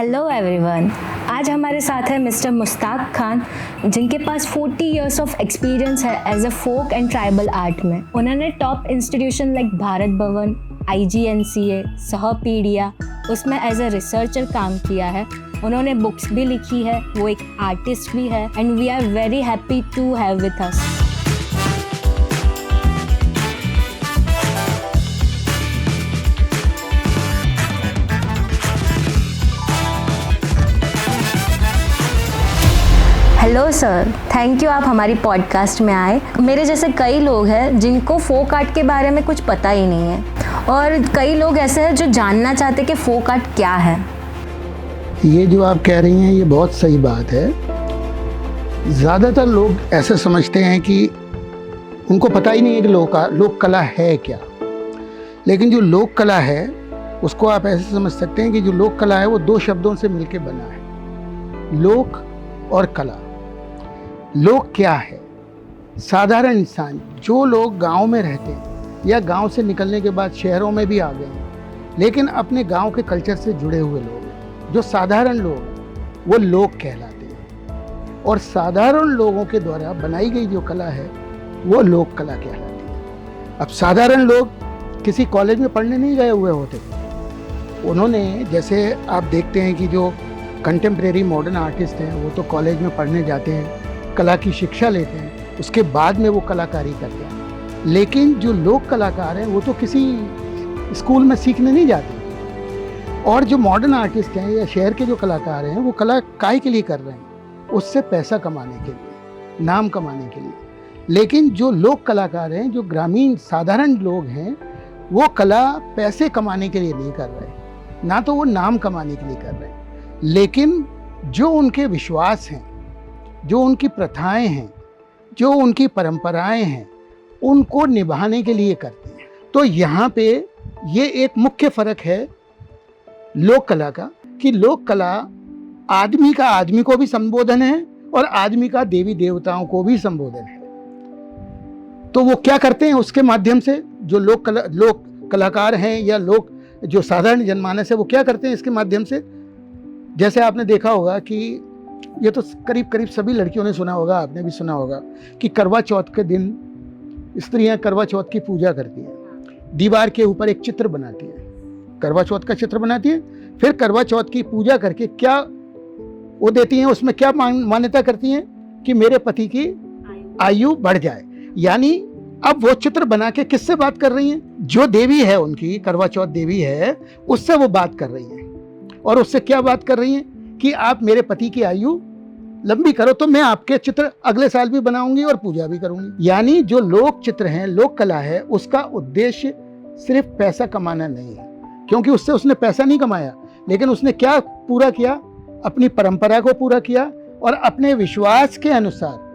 Hello everyone. आज हमारे साथ है मिस्टर मुश्ताक खान, जिनके पास 40 इयर्स ऑफ एक्सपीरियंस है as a folk and tribal art में। उन्होंने top institution like Bharat Bhavan, IGNCA, सहपीडिया उसमें एज अ रिसर्चर काम किया है। उन्होंने बुक्स भी लिखी है, वो एक आर्टिस्ट भी है and we are very happy to have with us. Hello sir, thank you आप हमारी पॉडकास्ट में आए। मेरे जैसे कई लोग हैं जिनको फोक आर्ट के बारे में कुछ पता ही नहीं है, और कई लोग ऐसे हैं जो जानना चाहते कि फोक आर्ट क्या है। ये जो आप कह रही हैं ये बहुत सही बात है। ज़्यादातर लोग ऐसे समझते हैं कि उनको पता ही नहीं है कि लोक कला है क्या। लेकिन जो लोक कला है उसको आप ऐसे समझ सकते हैं कि जो लोक कला है वो दो शब्दों से मिलकर बना है, लोक और कला। लोक क्या है? साधारण इंसान, जो लोग गांव में रहते हैं या गांव से निकलने के बाद शहरों में भी आ गए हैं, लेकिन अपने गांव के कल्चर से जुड़े हुए लोग हैं, जो साधारण लोग हैं, वो लोक कहलाते हैं। और साधारण लोगों के द्वारा बनाई गई जो कला है वो लोक कला कहलाती है। अब साधारण लोग किसी कॉलेज में पढ़ने नहीं गए हुए होते। उन्होंने, जैसे आप देखते हैं कि जो कंटेम्प्रेरी मॉडर्न आर्टिस्ट हैं वो तो कॉलेज में पढ़ने जाते हैं, कला की शिक्षा लेते हैं, उसके बाद में वो कलाकारी करते हैं। लेकिन जो लोक कलाकार हैं वो तो किसी स्कूल में सीखने नहीं जाते। और जो मॉडर्न आर्टिस्ट हैं या शहर के जो कलाकार हैं वो कला काहे के लिए कर रहे हैं? उससे पैसा कमाने के लिए, नाम कमाने के लिए। लेकिन जो लोक कलाकार हैं, जो ग्रामीण साधारण लोग हैं, वो कला पैसे कमाने के लिए नहीं कर रहे, ना तो वो नाम कमाने के लिए कर रहे हैं, लेकिन जो उनके विश्वास हैं, जो उनकी प्रथाएं हैं, जो उनकी परंपराएं हैं, उनको निभाने के लिए करते हैं। तो यहाँ पे ये एक मुख्य फर्क है लोक कला का, कि लोक कला आदमी का आदमी को भी संबोधन है और आदमी का देवी देवताओं को भी संबोधन है। तो वो क्या करते हैं उसके माध्यम से, जो लोक कलाकार हैं या लोग जो साधारण जनमानस है, वो क्या करते हैं इसके माध्यम से? जैसे आपने देखा होगा कि ये तो करीब सभी लड़कियों ने सुना होगा, आपने भी सुना होगा कि करवा चौथ के दिन स्त्रियां करवा चौथ की पूजा करती हैं, दीवार के ऊपर एक चित्र बनाती है, करवा चौथ का चित्र बनाती है, फिर करवा चौथ की पूजा करके क्या वो देती हैं, उसमें क्या मान्यता करती हैं कि मेरे पति की आयु बढ़ जाए। यानी अब वो चित्र बना के किससे बात कर रही हैं? जो देवी है उनकी, करवा चौथ देवी है, उससे वो बात कर रही हैं। और उससे क्या बात कर रही हैं कि आप मेरे पति की आयु लंबी करो तो मैं आपके चित्र अगले साल भी बनाऊंगी और पूजा भी करूंगी। यानी जो लोक चित्र हैं, लोक कला है, उसका उद्देश्य सिर्फ पैसा कमाना नहीं है, क्योंकि उससे उसने पैसा नहीं कमाया, लेकिन उसने क्या पूरा किया? अपनी परंपरा को पूरा किया और अपने विश्वास के अनुसार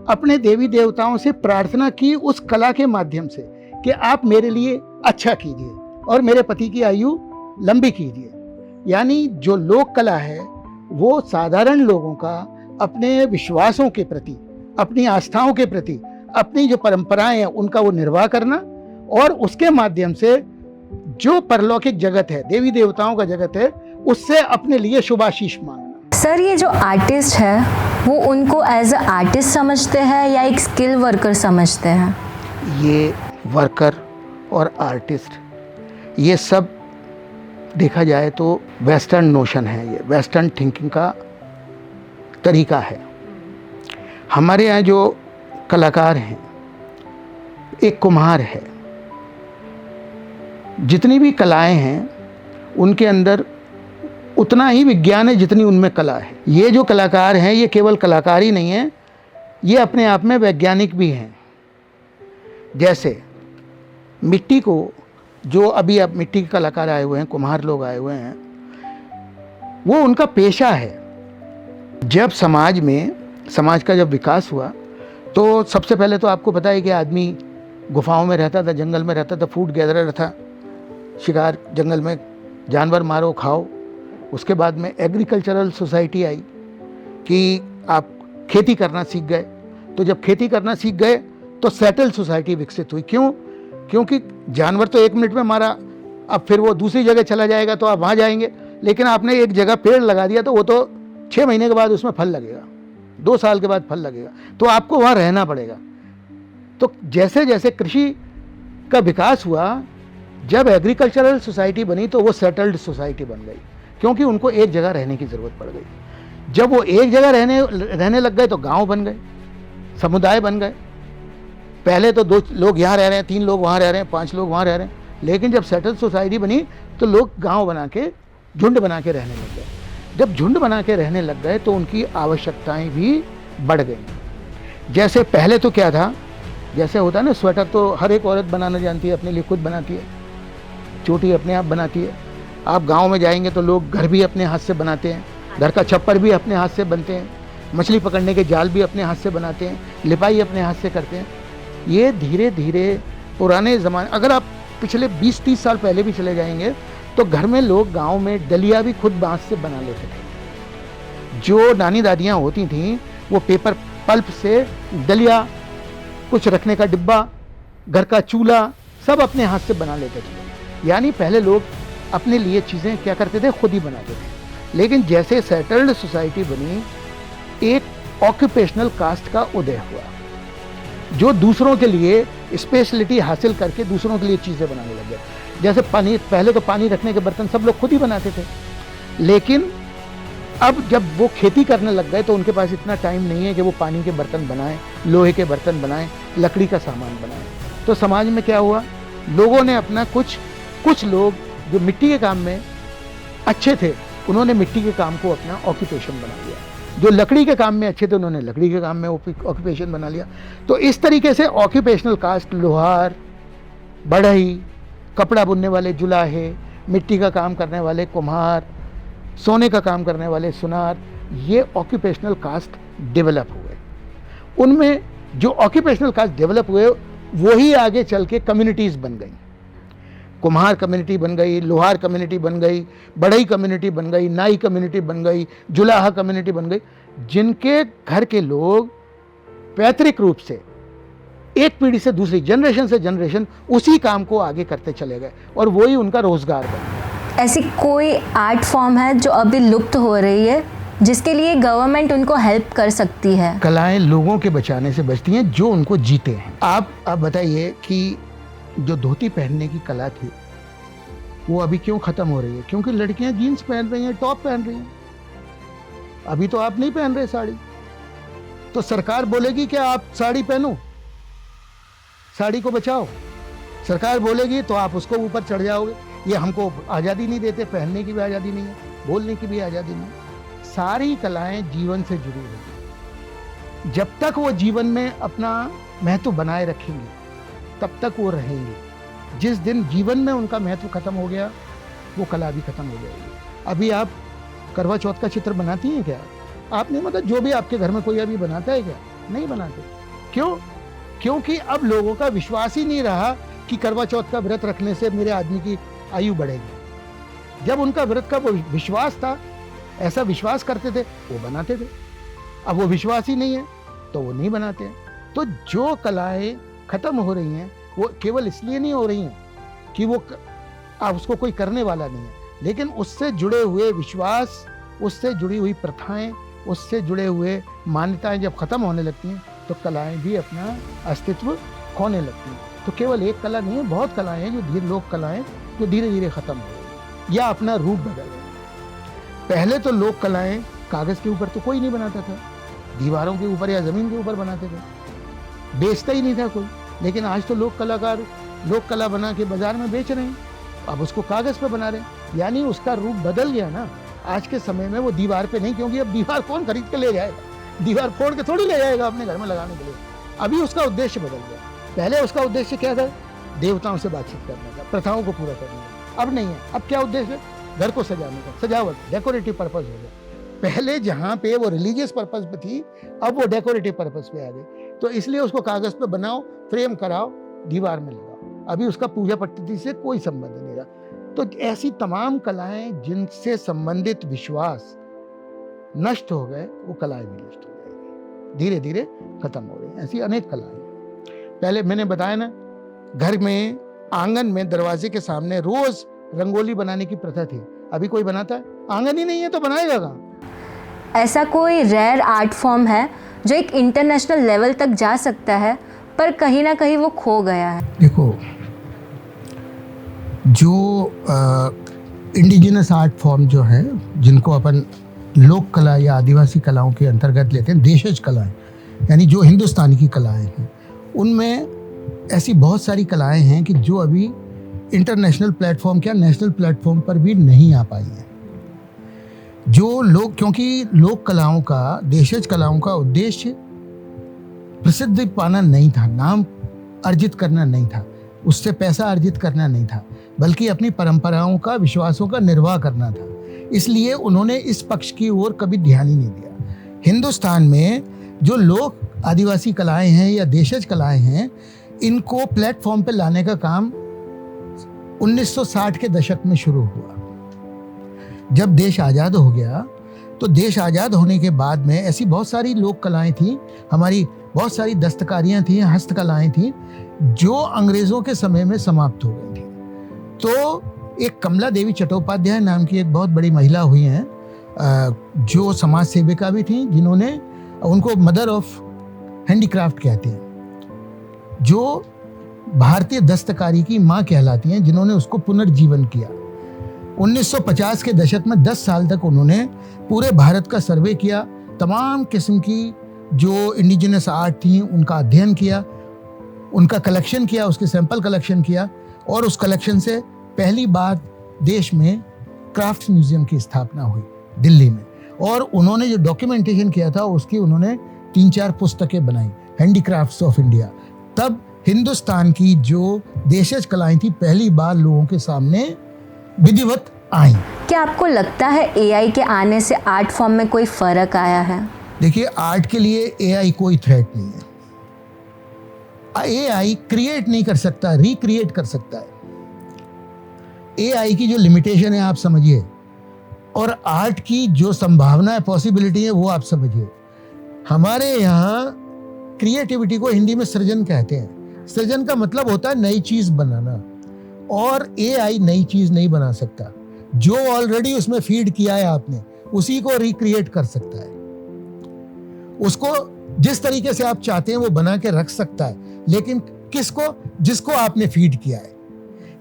अपने देवी देवताओं से प्रार्थना की उस कला के माध्यम से कि आप मेरे लिए अच्छा कीजिए और मेरे पति की आयु लंबी कीजिए। यानी जो लोक कला है वो साधारण लोगों का अपने विश्वासों के प्रति, अपनी आस्थाओं के प्रति, अपनी जो परंपराएं हैं उनका वो निर्वाह करना, और उसके माध्यम से जो परलौकिक जगत है, देवी देवताओं का जगत है, उससे अपने लिए शुभाशीष मांगना। सर, ये जो आर्टिस्ट है वो उनको एज अ आर्टिस्ट समझते हैं या एक स्किल वर्कर समझते हैं? ये वर्कर और आर्टिस्ट, ये सब देखा जाए तो वेस्टर्न नोशन है, ये वेस्टर्न थिंकिंग का तरीका है। हमारे यहाँ जो कलाकार हैं, एक कुम्हार है, जितनी भी कलाएं हैं उनके अंदर उतना ही विज्ञान है जितनी उनमें कला है। ये जो कलाकार हैं ये केवल कलाकार ही नहीं है, ये अपने आप में वैज्ञानिक भी हैं। जैसे मिट्टी को, जो अभी अब मिट्टी के कलाकार आए हुए हैं, कुम्हार लोग आए हुए हैं, वो उनका पेशा है। जब समाज का जब विकास हुआ तो सबसे पहले तो आपको पता है कि आदमी गुफाओं में रहता था, जंगल में रहता था, फूड गैदरर था, शिकार जंगल में जानवर मारो खाओ। उसके बाद में एग्रीकल्चरल सोसाइटी आई कि आप खेती करना सीख गए। तो जब खेती करना सीख गए तो सेटल सोसाइटी विकसित हुई। क्यों? क्योंकि जानवर तो 1 मिनट में मारा, अब फिर वो दूसरी जगह चला जाएगा तो आप वहाँ जाएंगे, लेकिन आपने एक जगह पेड़ लगा दिया तो वो तो 6 महीने के बाद उसमें फल लगेगा, 2 साल के बाद फल लगेगा, तो आपको वहाँ रहना पड़ेगा। तो जैसे जैसे कृषि का विकास हुआ, जब एग्रीकल्चरल सोसाइटी बनी तो वो सेटल्ड सोसाइटी बन गई, क्योंकि उनको एक जगह रहने की ज़रूरत पड़ गई। जब वो एक जगह रहने लग गए तो गांव बन गए, समुदाय बन गए। पहले तो 2 लोग यहाँ रह रहे हैं, 3 लोग वहाँ रह रहे हैं, 5 लोग वहाँ रह रहे हैं, लेकिन जब सेटल्ड सोसाइटी बनी तो लोग गांव बना के, झुंड बना के रहने लग गए। जब झुंड बना के रहने लग गए तो उनकी आवश्यकताएं भी बढ़ गई। जैसे पहले तो क्या था, जैसे होता है ना, स्वेटर तो हर एक औरत बनाना जानती है, अपने लिए खुद बनाती है, चोटी अपने आप बनाती है। आप गांव में जाएंगे तो लोग घर भी अपने हाथ से बनाते हैं, घर का छप्पर भी अपने हाथ से बनते हैं, मछली पकड़ने के जाल भी अपने हाथ से बनाते हैं, लिपाई अपने हाथ से करते हैं। ये धीरे धीरे पुराने ज़माने, अगर आप पिछले 20-30 साल पहले भी चले जाएंगे तो घर में लोग गांव में डलिया भी खुद बांस से बना लेते थे। जो नानी दादियाँ होती थीं वो पेपर पल्प से डलिया, कुछ रखने का डिब्बा, घर का चूल्हा सब अपने हाथ से बना लेते थे। यानी पहले लोग अपने लिए चीज़ें क्या करते थे, खुद ही बनाते थे। लेकिन जैसे सेटल्ड सोसाइटी बनी, एक ऑक्यूपेशनल कास्ट का उदय हुआ, जो दूसरों के लिए स्पेशलिटी हासिल करके दूसरों के लिए चीज़ें बनाने लग गए। जैसे पानी, पहले तो पानी रखने के बर्तन सब लोग खुद ही बनाते थे, लेकिन अब जब वो खेती करने लग गए तो उनके पास इतना टाइम नहीं है कि वो पानी के बर्तन बनाएं, लोहे के बर्तन बनाएं, लकड़ी का सामान बनाएं। तो समाज में क्या हुआ, लोगों ने अपना कुछ लोग जो मिट्टी के काम में अच्छे थे, उन्होंने मिट्टी के काम को अपना ऑक्यूपेशन बना लिया। जो लकड़ी के काम में अच्छे थे, उन्होंने लकड़ी के काम में ऑक्यूपेशन बना लिया। तो इस तरीके से ऑक्यूपेशनल कास्ट, लोहार, बढ़ई, कपड़ा बुनने वाले जुलाहे, मिट्टी का काम करने वाले कुम्हार, सोने का काम करने वाले सुनार, ये ऑक्यूपेशनल कास्ट डेवलप हुए। उनमें जो ऑक्यूपेशनल कास्ट डेवलप हुए वही आगे चल के कम्युनिटीज़ बन गई। कुम्हार कम्युनिटी बन गई, लोहार कम्युनिटी बन गई, बढ़ई कम्युनिटी बन गई, नाई कम्युनिटी बन गई, जुलाहा कम्युनिटी बन गई, जिनके घर के लोग पैतृक रूप से एक पीढ़ी से दूसरी, जनरेशन से जनरेशन उसी काम को आगे करते चले गए और वही उनका रोजगार बन गया। ऐसी कोई आर्ट फॉर्म है जो अभी लुप्त हो रही है जिसके लिए गवर्नमेंट उनको हेल्प कर सकती है? कलाएं लोगों के बचाने से बचती हैं जो उनको जीते हैं। आप बताइए कि जो धोती पहनने की कला थी वो अभी क्यों खत्म हो रही है? क्योंकि लड़कियां जीन्स पहन रही हैं, टॉप पहन रही हैं। अभी तो आप नहीं पहन रहे साड़ी, तो सरकार बोलेगी कि आप साड़ी पहनो, साड़ी को बचाओ। सरकार बोलेगी तो आप उसको ऊपर चढ़ जाओगे। ये हमको आज़ादी नहीं देते, पहनने की भी आज़ादी नहीं है, बोलने की भी आज़ादी नहीं है। सारी कलाएं जीवन से जुड़ी हुई हैं। जब तक वो जीवन में अपना महत्व बनाए रखेंगी तब तक वो रहेंगी। जिस दिन जीवन में उनका महत्व खत्म हो गया वो कला भी खत्म हो जाएगी। अभी आप करवा चौथ का चित्र बनाती हैं क्या? आपने मतलब जो भी आपके घर में कोई अभी बनाता है क्या? नहीं बनाते। क्यों? क्योंकि अब लोगों का विश्वास ही नहीं रहा कि करवा चौथ का व्रत रखने से मेरे आदमी की आयु बढ़ेगी। जब उनका व्रत का वो विश्वास था, ऐसा विश्वास करते थे, वो बनाते थे। अब वो विश्वास ही नहीं है तो वो नहीं बनाते हैं। तो जो कलाएं खत्म हो रही हैं वो केवल इसलिए नहीं हो रही हैं कि वो अब उसको कोई करने वाला नहीं है, लेकिन उससे जुड़े हुए विश्वास, उससे जुड़ी हुई प्रथाएं, उससे जुड़े हुए मान्यताएं जब खत्म होने लगती हैं तो कलाएं भी अपना अस्तित्व खोने लगती हैं। तो केवल एक कला नहीं है, बहुत कलाएं हैं जो लोक कलाएं जो धीरे धीरे खत्म हो रही या अपना रूप बदल रही। पहले तो लोक कलाएं कागज के ऊपर तो कोई नहीं बनाता था, दीवारों के ऊपर या जमीन के ऊपर बनाते थे, बेचता ही नहीं था कोई। लेकिन आज तो लोक कलाकार लोक कला बना के बाजार में बेच रहे हैं, अब उसको कागज पे बना रहे हैं। यानी उसका रूप बदल गया ना। आज के समय में वो दीवार पे नहीं, क्योंकि अब दीवार कौन खरीद के ले जाएगा, दीवार फोड़ के थोड़ी ले जाएगा अपने घर में लगाने के लिए। अभी उसका उद्देश्य बदल गया। पहले उसका उद्देश्य क्या था? देवताओं से बातचीत करने का, प्रथाओं को पूरा करने का। अब नहीं है। अब क्या उद्देश्य है? घर को सजाने का, सजावट, डेकोरेटिव पर्पज हो गया। पहले जहाँ पे वो रिलीजियस पर्पज पे थी, अब वो डेकोरेटिव पर्पज पे आ गई। तो इसलिए उसको कागज पे बनाओ, फ्रेम कराओ, दीवार में लगाओ। अभी उसका पूजा पद्धति से कोई संबंध नहीं रहा। तो ऐसी तमाम कलाएं जिनसे संबंधित विश्वास नष्ट हो गए, वो कलाएं भी नष्ट हो जाएंगी, धीरे धीरे खत्म हो रही हैं। ऐसी अनेक कलाएं। पहले मैंने बताया ना, घर में आंगन में दरवाजे के सामने रोज रंगोली बनाने की प्रथा थी। अभी कोई बनाता है? आंगन ही नहीं है तो बनाएगा कहाँ? ऐसा कोई रेयर आर्ट फॉर्म है जो एक इंटरनेशनल लेवल तक जा सकता है पर कहीं ना कहीं वो खो गया है? देखो, जो इंडिजिनस आर्ट फॉर्म जो है, जिनको अपन लोक कला या आदिवासी कलाओं के अंतर्गत लेते हैं, देशज कलाएं, यानी जो हिंदुस्तान की कलाएं हैं, उनमें ऐसी बहुत सारी कलाएं हैं कि जो अभी इंटरनेशनल प्लेटफॉर्म क्या नेशनल प्लेटफॉर्म पर भी नहीं आ पाई हैं। जो लोग, क्योंकि लोक कलाओं का, देशज कलाओं का उद्देश्य प्रसिद्धि पाना नहीं था, नाम अर्जित करना नहीं था, उससे पैसा अर्जित करना नहीं था, बल्कि अपनी परंपराओं का, विश्वासों का निर्वाह करना था। इसलिए उन्होंने इस पक्ष की ओर कभी ध्यान ही नहीं दिया। हिंदुस्तान में जो लोक आदिवासी कलाएं हैं या देशज कलाएं हैं, इनको प्लेटफॉर्म पे लाने का काम 1960 के दशक में शुरू हुआ। जब देश आज़ाद हो गया तो देश आज़ाद होने के बाद में ऐसी बहुत सारी लोक कलाएं थीं, हमारी बहुत सारी दस्तकारियां थीं, हस्तकलाएं थीं, जो अंग्रेज़ों के समय में समाप्त हो गई थी। तो एक कमला देवी चट्टोपाध्याय नाम की एक बहुत बड़ी महिला हुई हैं, जो समाज सेविका भी थी, जिन्होंने, उनको मदर ऑफ हैंडीक्राफ्ट कहते हैं, जो भारतीय दस्तकारी की माँ कहलाती हैं, जिन्होंने उसको पुनर्जीवन किया। 1950 के दशक में 10 साल तक उन्होंने पूरे भारत का सर्वे किया, तमाम किस्म की जो इंडिजिनस आर्ट थी उनका अध्ययन किया, उनका कलेक्शन किया, उसके सैंपल कलेक्शन किया, और उस कलेक्शन से पहली बार देश में क्राफ्ट म्यूजियम की स्थापना हुई दिल्ली में। और उन्होंने जो डॉक्यूमेंटेशन किया था उसकी उन्होंने 3-4 पुस्तकें बनाई, हैंडीक्राफ्ट्स ऑफ इंडिया। तब हिंदुस्तान की जो देशज कलाएं थी पहली बार लोगों के सामने विधिवत आई। क्या आपको लगता है एआई के आने से आर्ट फॉर्म में कोई फर्क आया है? देखिए, आर्ट के लिए एआई कोई थ्रेट नहीं है। एआई क्रिएट नहीं कर सकता, रिक्रिएट कर सकता है। एआई की जो लिमिटेशन है आप समझिए, और आर्ट की जो संभावना है, पॉसिबिलिटी है, वो आप समझिए। हमारे यहाँ क्रिएटिविटी को हिंदी में सृजन कहते हैं। सृजन का मतलब होता है नई चीज बनाना, और एआई नई चीज नहीं बना सकता। जो ऑलरेडी उसमें फीड किया है आपने, उसी को रिक्रिएट कर सकता है। उसको जिस तरीके से आप चाहते हैं वो बना के रख सकता है, लेकिन किसको? जिसको आपने फीड किया है।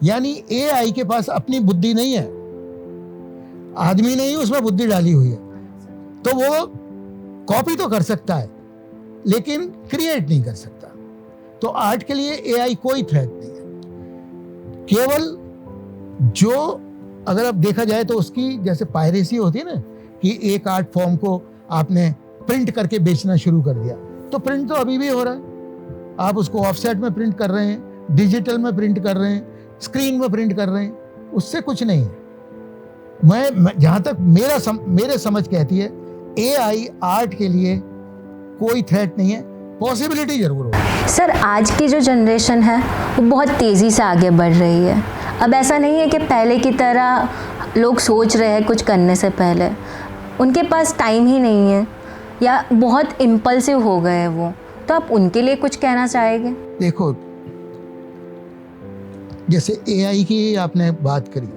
यानी एआई के पास अपनी बुद्धि नहीं है, आदमी ने ही उसमें बुद्धि डाली हुई है। तो वो कॉपी तो कर सकता है लेकिन क्रिएट नहीं कर सकता। तो आर्ट के लिए एआई कोई थ्रेट नहीं है। केवल जो, अगर अब देखा जाए तो उसकी जैसे पायरेसी होती है ना, कि एक आर्ट फॉर्म को आपने प्रिंट करके बेचना शुरू कर दिया, तो प्रिंट तो अभी भी हो रहा है। आप उसको ऑफसेट में प्रिंट कर रहे हैं, डिजिटल में प्रिंट कर रहे हैं, स्क्रीन में प्रिंट कर रहे हैं, उससे कुछ नहीं है। मैं जहां तक मेरे समझ कहती है, एआई आर्ट के लिए कोई थ्रेट नहीं है, पॉसिबिलिटी जरूर होगी। सर, आज की जो जनरेशन है वो बहुत तेज़ी से आगे बढ़ रही है। अब ऐसा नहीं है कि पहले की तरह लोग सोच रहे हैं कुछ करने से पहले, उनके पास टाइम ही नहीं है या बहुत इम्पल्सिव हो गए हैं वो। तो आप उनके लिए कुछ कहना चाहेंगे? देखो, जैसे एआई की आपने बात करी,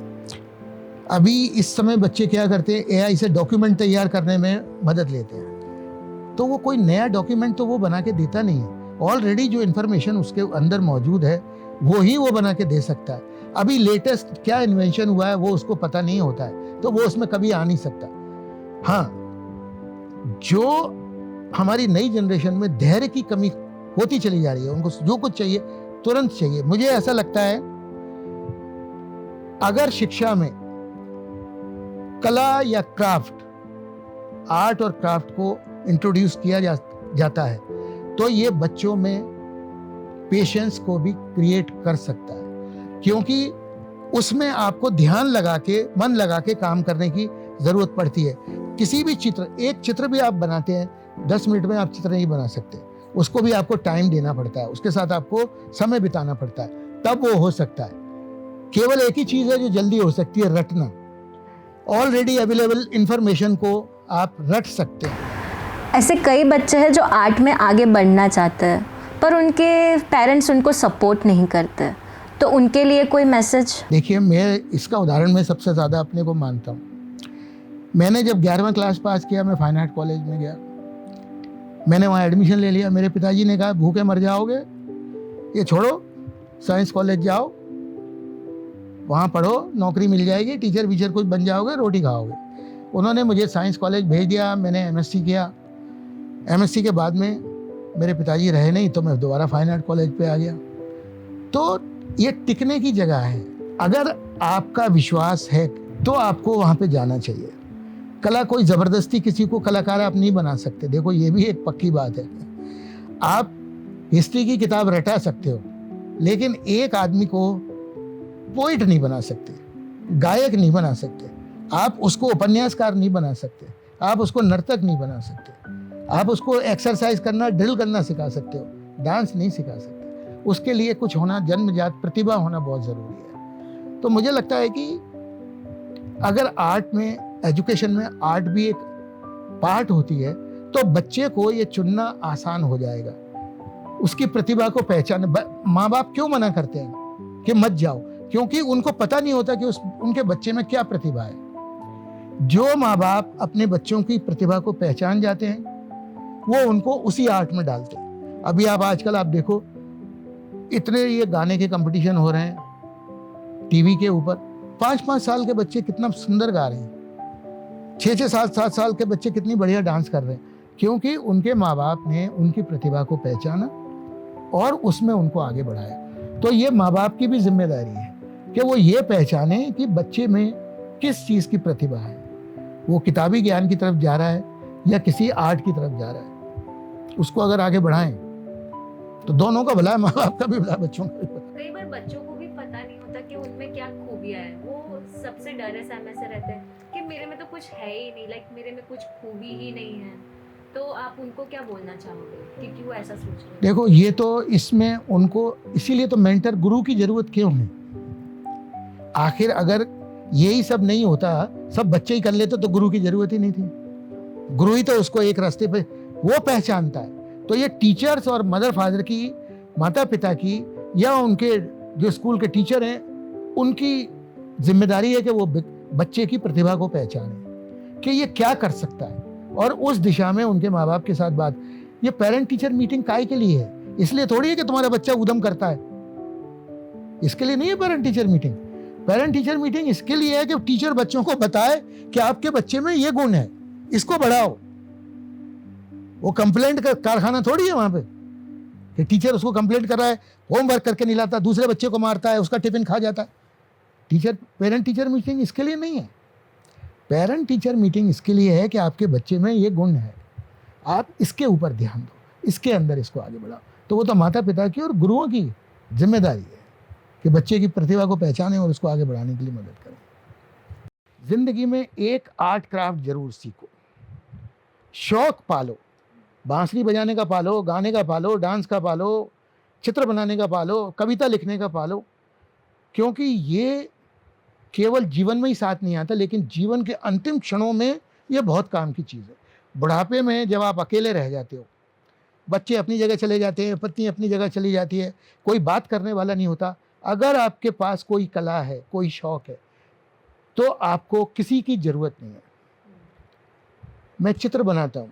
अभी इस समय बच्चे क्या करते हैं, एआई से डॉक्यूमेंट तैयार करने में मदद लेते हैं। तो वो कोई नया डॉक्यूमेंट तो वो बना के देता नहीं है। ऑलरेडी जो इन्फॉर्मेशन उसके अंदर मौजूद है वो ही वो बना के दे सकता है। अभी लेटेस्ट क्या इन्वेंशन हुआ है वो उसको पता नहीं होता है, तो वो उसमें कभी आ नहीं सकता। हाँ, जो हमारी नई जनरेशन में धैर्य की कमी होती चली जा रही है, उनको जो कुछ चाहिए तुरंत चाहिए। मुझे ऐसा लगता है, अगर शिक्षा में कला या क्राफ्ट, आर्ट और क्राफ्ट को इंट्रोड्यूस किया जाता है, तो ये बच्चों में पेशेंस को भी क्रिएट कर सकता है, क्योंकि उसमें आपको ध्यान लगा के, मन लगा के काम करने की जरूरत पड़ती है। किसी भी चित्र, एक चित्र भी आप बनाते हैं, 10 मिनट में आप चित्र नहीं बना सकते, उसको भी आपको टाइम देना पड़ता है, उसके साथ आपको समय बिताना पड़ता है, तब वो हो सकता है। केवल एक ही चीज है जो जल्दी हो सकती है, रटना। ऑलरेडी अवेलेबल इंफॉर्मेशन को आप रट सकते हैं। ऐसे कई बच्चे हैं जो आर्ट में आगे बढ़ना चाहते हैं पर उनके पेरेंट्स उनको सपोर्ट नहीं करते, तो उनके लिए कोई मैसेज? देखिए, मैं इसका उदाहरण मैं सबसे ज़्यादा अपने को मानता हूँ। मैंने जब 11वीं क्लास पास किया, मैं फाइन आर्ट कॉलेज में गया, मैंने वहाँ एडमिशन ले लिया। मेरे पिताजी ने कहा भूखे मर जाओगे, ये छोड़ो, साइंस कॉलेज जाओ, वहाँ पढ़ो, नौकरी मिल जाएगी, टीचर वीचर कुछ बन जाओगे, रोटी खाओगे। उन्होंने मुझे साइंस कॉलेज भेज दिया। मैंने एमएससी किया। एमएससी के बाद में मेरे पिताजी रहे नहीं, तो मैं दोबारा फाइन आर्ट कॉलेज पे आ गया। तो ये टिकने की जगह है। अगर आपका विश्वास है तो आपको वहाँ पे जाना चाहिए। कला कोई ज़बरदस्ती किसी को कलाकार आप नहीं बना सकते। देखो, ये भी एक पक्की बात है। आप हिस्ट्री की किताब रटा सकते हो, लेकिन एक आदमी को पोइट नहीं बना सकते, गायक नहीं बना सकते, आप उसको उपन्यासकार नहीं बना सकते, आप उसको नर्तक नहीं बना सकते, आप उसको एक्सरसाइज करना, ड्रिल करना सिखा सकते हो, डांस नहीं सिखा सकते। उसके लिए कुछ होना, जन्मजात प्रतिभा होना बहुत ज़रूरी है। तो मुझे लगता है कि अगर आर्ट में, एजुकेशन में आर्ट भी एक पार्ट होती है, तो बच्चे को ये चुनना आसान हो जाएगा, उसकी प्रतिभा को पहचान। माँ बाप क्यों मना करते हैं कि मत जाओ? क्योंकि उनको पता नहीं होता कि उनके बच्चे में क्या प्रतिभा है। जो माँ बाप अपने बच्चों की प्रतिभा को पहचान जाते हैं, वो उनको उसी आर्ट में डालते हैं। अभी आप आजकल आप देखो, इतने ये गाने के कंपटीशन हो रहे हैं टीवी के ऊपर। 5-5 साल के बच्चे कितना सुंदर गा रहे हैं, 6-6 साल 7 साल के बच्चे कितनी बढ़िया डांस कर रहे हैं, क्योंकि उनके माँ बाप ने उनकी प्रतिभा को पहचाना और उसमें उनको आगे बढ़ाया। तो ये माँ बाप की भी जिम्मेदारी है कि वो ये पहचाने कि बच्चे में किस चीज़ की प्रतिभा है, वो किताबी ज्ञान की तरफ जा रहा है या किसी आर्ट की तरफ जा रहा है। उसको अगर आगे बढ़ाएं तो दोनों का भला है, माँ बाप का भी भला, बच्चों का भी भला। कई बार बच्चों को भी पता नहीं होता कि उनमें क्या खूबियां है। वो सबसे डरे सहमे से रहते हैं कि मेरे में तो कुछ है ही नहीं, लाइक मेरे में कुछ खूबी ही नहीं है। तो आप उनको क्या बोलना चाहोगे कि क्यों ऐसा सोच रहे हैं? देखो, ये तो इसमें उनको, इसीलिए तो मेंटर, गुरु की जरूरत क्यों है? आखिर अगर यही सब नहीं होता, सब बच्चे ही कर लेते, तो गुरु की जरूरत ही नहीं थी। गुरु ही तो उसको एक रास्ते पे वो पहचानता है। तो ये टीचर्स और मदर फादर की, माता पिता की, या उनके जो स्कूल के टीचर हैं, उनकी जिम्मेदारी है कि वो बच्चे की प्रतिभा को पहचाने कि ये क्या कर सकता है, और उस दिशा में उनके माँ बाप के साथ बात। ये पेरेंट टीचर मीटिंग काहे के लिए है? इसलिए थोड़ी है कि तुम्हारा बच्चा उद्यम करता है, इसके लिए नहीं है parent teacher meeting. Parent teacher meeting इसके लिए है कि टीचर बच्चों को बताए कि आपके बच्चे में ये गुण है, इसको बढ़ाओ। वो कंप्लेंट का कारखाना थोड़ी है वहां पे कि टीचर उसको कंप्लेंट कर रहा है, होमवर्क करके नहीं लाता, दूसरे बच्चे को मारता है, उसका टिफिन खा जाता है। पेरेंट टीचर मीटिंग इसके लिए नहीं है। पेरेंट टीचर मीटिंग इसके लिए है कि आपके बच्चे में ये गुण है, आप इसके ऊपर ध्यान दो, इसके अंदर इसको आगे बढ़ाओ। तो वो तो माता पिता की और गुरुओं की जिम्मेदारी है कि बच्चे की प्रतिभा को पहचानें और उसको आगे बढ़ाने के लिए मदद करें। जिंदगी में एक आर्ट क्राफ्ट जरूर सीखो, शौक पालो, बांसुरी बजाने का पालो, गाने का पालो, डांस का पालो, चित्र बनाने का पालो, कविता लिखने का पालो, क्योंकि ये केवल जीवन में ही साथ नहीं आता, लेकिन जीवन के अंतिम क्षणों में ये बहुत काम की चीज़ है। बुढ़ापे में जब आप अकेले रह जाते हो, बच्चे अपनी जगह चले जाते हैं, पत्नी अपनी जगह चली जाती है, कोई बात करने वाला नहीं होता, अगर आपके पास कोई कला है, कोई शौक है, तो आपको किसी की ज़रूरत नहीं है। मैं चित्र बनाता हूँ,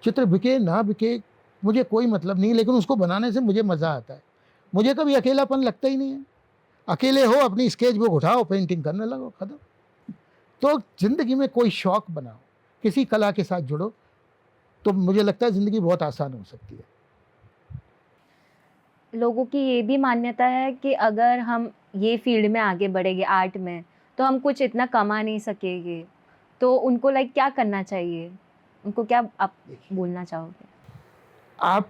चित्र बिके ना बिके मुझे कोई मतलब नहीं, लेकिन उसको बनाने से मुझे मज़ा आता है। मुझे कभी अकेलापन लगता ही नहीं है। अकेले हो, अपनी स्केच बुक उठाओ, पेंटिंग करने लगो, खत्म। तो ज़िंदगी में कोई शौक बनाओ, किसी कला के साथ जुड़ो, तो मुझे लगता है ज़िंदगी बहुत आसान हो सकती है। लोगों की ये भी मान्यता है कि अगर हम ये फील्ड में आगे बढ़ेंगे आर्ट में, तो हम कुछ इतना कमा नहीं सकेंगे। तो उनको लाइक क्या करना चाहिए? उनको क्या आप बोलना चाहोगे? आप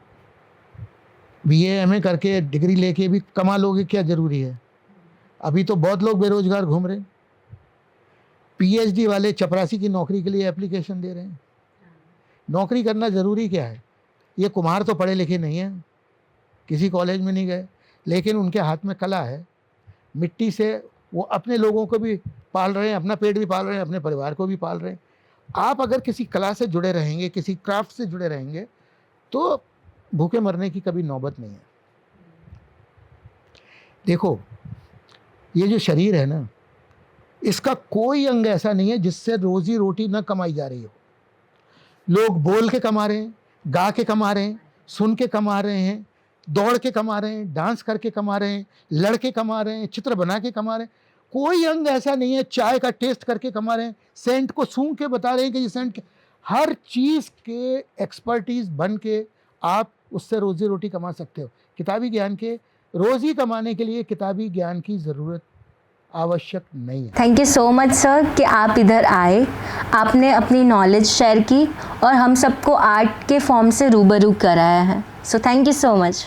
BA MA करके डिग्री लेके भी कमा लोगे, क्या ज़रूरी है? अभी तो बहुत लोग बेरोजगार घूम रहे हैं। PhD वाले चपरासी की नौकरी के लिए एप्लीकेशन दे रहे हैं। नौकरी करना ज़रूरी क्या है? ये कुम्हार तो पढ़े लिखे नहीं हैं, किसी कॉलेज में नहीं गए, लेकिन उनके हाथ में कला है। मिट्टी से वो अपने लोगों को भी पाल रहे हैं, अपना पेट भी पाल रहे हैं, अपने परिवार को भी पाल रहे हैं। आप अगर किसी कला से जुड़े रहेंगे, किसी क्राफ्ट से जुड़े रहेंगे, तो भूखे मरने की कभी नौबत नहीं है। देखो, ये जो शरीर है ना, इसका कोई अंग ऐसा नहीं है जिससे रोजी रोटी न कमाई जा रही हो। लोग बोल के कमा रहे हैं, गा के कमा रहे हैं, सुन के कमा रहे हैं, दौड़ के कमा रहे हैं, डांस करके कमा रहे हैं, लड़के कमा रहे हैं, चित्र बना के कमा रहे हैं। कोई अंग ऐसा नहीं है, चाय का टेस्ट करके कमा रहे हैं, सेंट को सूंघ के बता रहे हैं कि ये सेंट। हर चीज़ के एक्सपर्टीज बन के आप उससे रोजी रोटी कमा सकते हो। किताबी ज्ञान के रोजी कमाने के लिए किताबी ज्ञान की ज़रूरत आवश्यक नहीं है। Thank you so much sir कि आप इधर आए, आपने अपनी नॉलेज शेयर की और हम सबको आर्ट के फॉर्म से रूबरू कराया है। So thank you so much.